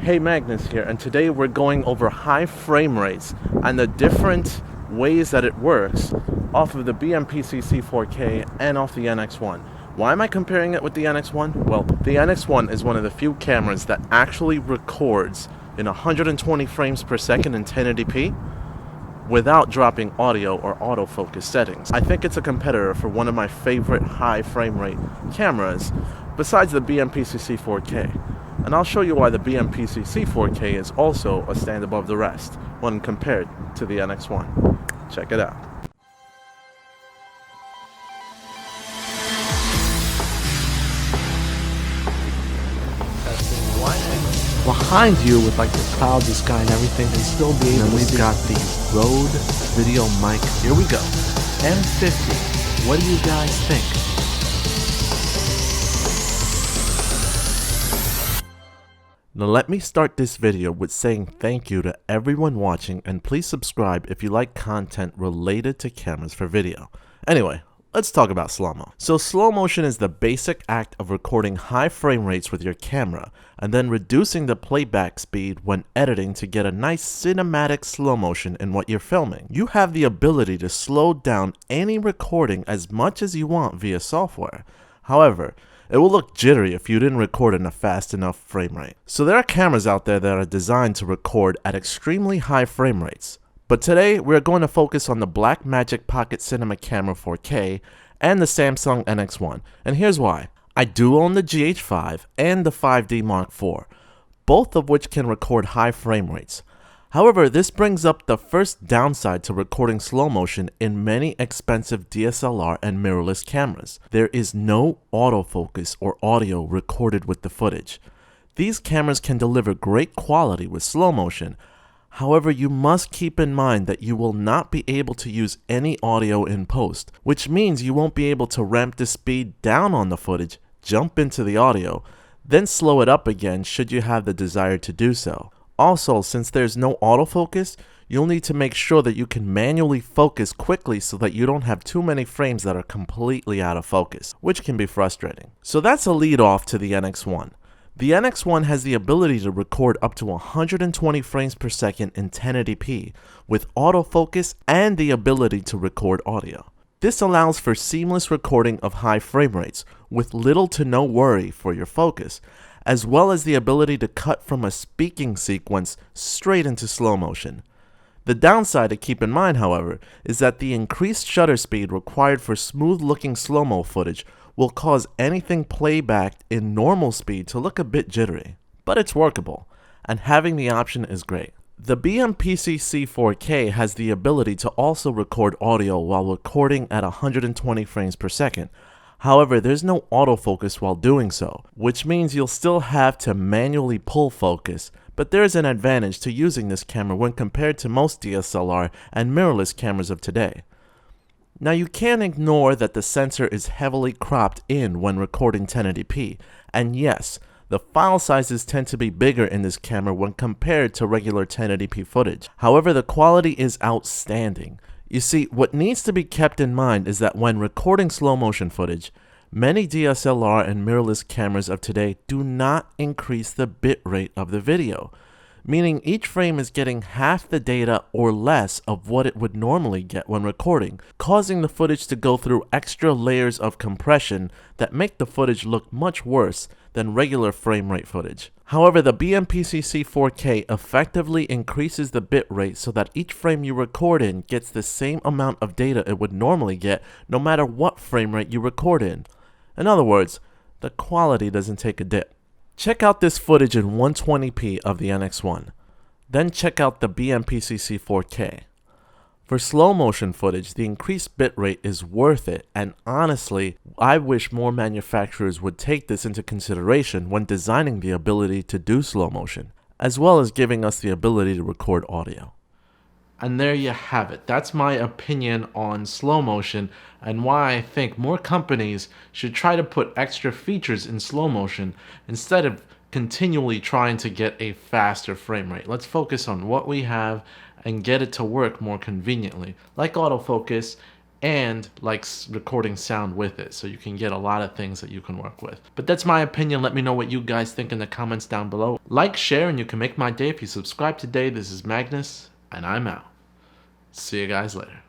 Hey, Magnus here, and today we're going over high frame rates and the different ways that it works off of the BMPCC 4K and off the NX1. Why am I comparing it with the NX1? Well, the NX1 is one of the few cameras that actually records in 120 frames per second in 1080p without dropping audio or autofocus settings. I think it's a competitor for one of my favorite high frame rate cameras besides the BMPCC 4K. And I'll show you why the BMPCC 4K is also a stand above the rest when compared to the NX1. Check it out. Behind you with like the clouds, the sky and everything, and still be able to see. We've got the Rode Video Mic. Here we go. M50. What do you guys think? Now let me start this video with saying thank you to everyone watching, and please subscribe if you like content related to cameras for video. Anyway, let's talk about Slowmo. So Slowmotion is the basic act of recording high frame rates with your camera and then reducing the playback speed when editing to get a nice cinematic slow motion in what you're filming. You have the ability to slow down any recording as much as you want via software. However, it will look jittery if you didn't record in a fast enough frame rate. So there are cameras out there that are designed to record at extremely high frame rates. But today, we're going to focus on the Blackmagic Pocket Cinema Camera 4K and the Samsung NX1. And here's why. I do own the GH5 and the 5D Mark IV, both of which can record high frame rates. However, this brings up the first downside to recording slow motion in many expensive DSLR and mirrorless cameras. There is no autofocus or audio recorded with the footage. These cameras can deliver great quality with slow motion. However, you must keep in mind that you will not be able to use any audio in post, which means you won't be able to ramp the speed down on the footage, jump into the audio, then slow it up again should you have the desire to do so. Also, since there's no autofocus, you'll need to make sure that you can manually focus quickly so that you don't have too many frames that are completely out of focus, which can be frustrating. So that's a lead off to the NX1. The NX1 has the ability to record up to 120 frames per second in 1080p with autofocus and the ability to record audio. This allows for seamless recording of high frame rates with little to no worry for your focus, as well as the ability to cut from a speaking sequence straight into slow motion. The downside to keep in mind, however, is that the increased shutter speed required for smooth-looking slow-mo footage will cause anything playback in normal speed to look a bit jittery. But it's workable, and having the option is great. The BMPCC 4K has the ability to also record audio while recording at 120 frames per second. However, there's no autofocus while doing so, which means you'll still have to manually pull focus, but there's an advantage to using this camera when compared to most DSLR and mirrorless cameras of today. Now you can't ignore that the sensor is heavily cropped in when recording 1080p, and yes, the file sizes tend to be bigger in this camera when compared to regular 1080p footage. However, the quality is outstanding. You see, what needs to be kept in mind is that when recording slow motion footage, many DSLR and mirrorless cameras of today do not increase the bitrate of the video, meaning each frame is getting half the data or less of what it would normally get when recording, causing the footage to go through extra layers of compression that make the footage look much worse than regular frame rate footage. However, the BMPCC 4K effectively increases the bitrate so that each frame you record in gets the same amount of data it would normally get no matter what frame rate you record in. In other words, the quality doesn't take a dip. Check out this footage in 120p of the NX1. Then check out the BMPCC 4K. For slow motion footage, the increased bitrate is worth it, and honestly, I wish more manufacturers would take this into consideration when designing the ability to do slow motion, as well as giving us the ability to record audio. And there you have it. That's my opinion on slow motion and why I think more companies should try to put extra features in slow motion instead of continually trying to get a faster frame rate. Let's focus on what we have and get it to work more conveniently, like autofocus and like recording sound with it, so you can get a lot of things that you can work with. But that's my opinion. Let me know what you guys think in the comments down below. Like, share, and you can make my day if you subscribe today. This is Magnus, and I'm out. See you guys later.